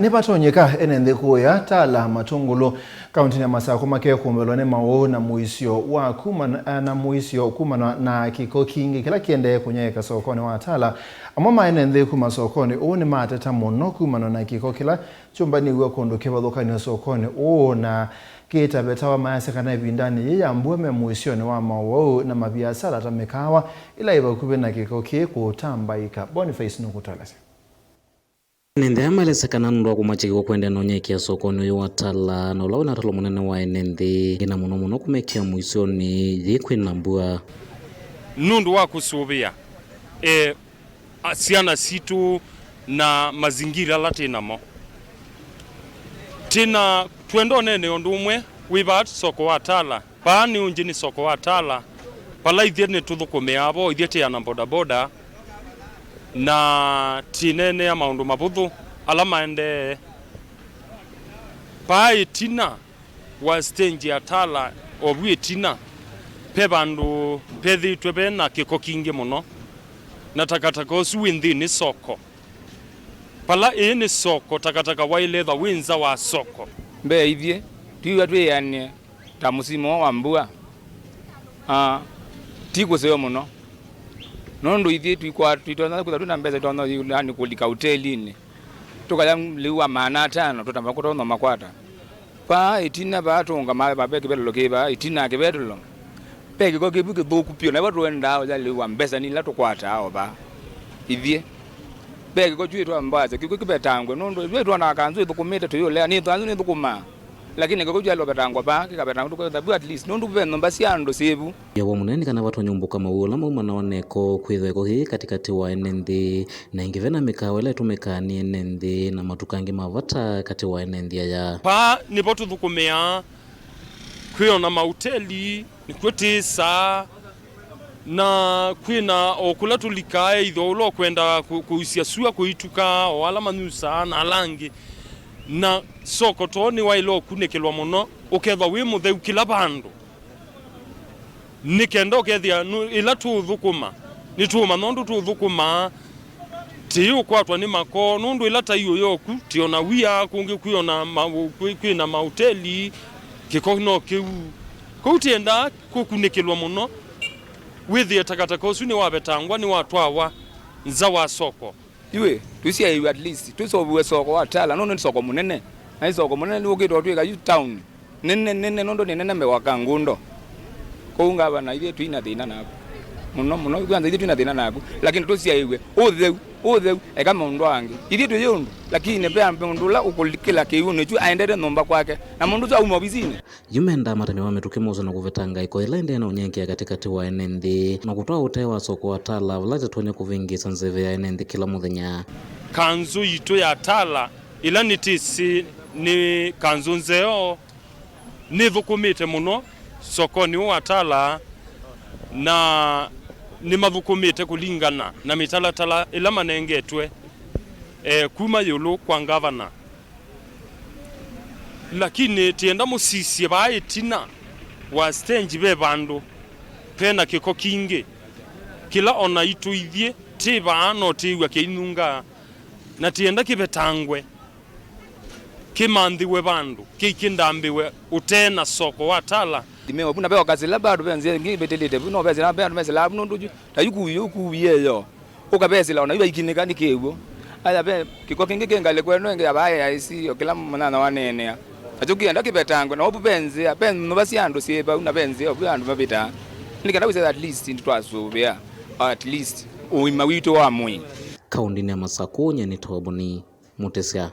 Nipatonyeka enende kuya tala matungulu kaunti ya Masako make kumbelone mawo na muisio wa kumana na kiko kingi kila kiende kunyeka sokoni wa tala amama enende kuma sokoni ni mateta muno kumana na kiko kila chumba ni we kondoke badokani sokoni na kita betawa mayase kana bindani yambwe me muisio ni wa mawo na mabiasara tamekawa ila ibakube na kiko kiko tambaika Boniface Nukutalase Nende amalesa kananundwa kumachikiko kwende nonyekia sokoni uyu watala na ulawe natalo munene wa enende ina muno kumekia muisoni yikwe nambua nundu wa kusubia asiana situ na mazingira latinamo tina tuendo nene ondumwe wibat soko watala paani unjini soko watala pala idhiene tuthukume abo idhiete ya boda boda na tinene ya maundu mabuthu alama ende pai tina wa stage ya tala obwe tina pe bandu pethi twebe na kiko kingi muno na takataka osu ni soko pala ni soko takataka wailetha winza wa soko mbe ithie tiwa twi yani ta musimo wa mbua tiko seyo muno nondo ithie twitona kutha tuna mbeza tona yani kulika hotelini tukaya liwa maana tano tutamba kutono makwata pa itina batonga mabeke bello keba itina ke bello peke ko kibuke boku pio na watu wenda ya liwa mbeza ni lato kwata hao ba ithie peke ko twitwa ambaza kiko kibetangwe nondo twitwa na kanzu ibukumita tuyole ni twanzu ni bukuma lakini ko kujalo betangwa ba kikabetangwa tuko thabu at least nondo beno mbasiando sebu yawo munene kana watu nyumbuka mawula maumana oneko kwithweko hi katikati wa enende na ingivena mikawela tumekani enende na matukangi mavata kati wa enende ya pa nipo tuthukumia kwiona mahoteli nikwetisa na kwina okula tulikae itho ulo kwenda kuisia sua kuituka o ala manusa na alangi na soko toni wailo kunekelwa muno uketha wi mutheu kila bandu nikenda ukethia ila tuthukuma nituma nondu tuthukuma tiu kwatwa ni mako nondu ila tayo yoku tiona wia kungi kwiona kwina mahoteli kikono kiu kutienda kukunekelwa muno withie takataka usu ni wabetangwa ni watwawa nza wa soko iwe tusia iwe at least tusobuwe soko watala nono ni soko munene na soko munene ni ukitwa twika you town nene nondo nene mewaka ngundo ko ngaba na ile twina thina nako muno kwanza ile twina thina nako lakini tusia iwe utheu kama mundu wangi ile tuyundu lakini pe ampundula ukulikila kiuno tu aendere nomba kwake na mundu za umobizini yumenda matani wa metukemozo na kuvetanga iko ilende na unyengia katikati wa enende na kutoa utewa soko wa tala vlaje tuone kuvingi sanzeve ya enende kila muthenya kanzu yitu ya tala ila nitisi ni kanzu nzeo ni thukumite muno sokoni wa tala na ni mathukumite kulingana na mitalatala ila manengetwe kuma yulu kwa gavana lakini tienda musisi bai tina wa stage be bandu pena kiko kingi kila ona itu ithie tiba no tiwa keinunga na tienda kibetangwe kimandhiwe bandu kikindambiwe utena soko watala dimewa buna bewa kazi la bado benze ngi betelete buno beze la bado beze la buno nduju tayukuyeyo ukabeze la ona iba ikinika nikewo aya be kiko kingi kengale kweno nge abaye aisi okila mwana wanene ajukienda kibetangwe na obu benze no basiando sieba una benze obu mabita nikenda kusa at least ntwasubia at least uima wito wa mwi kaundini ya Masako nyeni toboni Mutesia.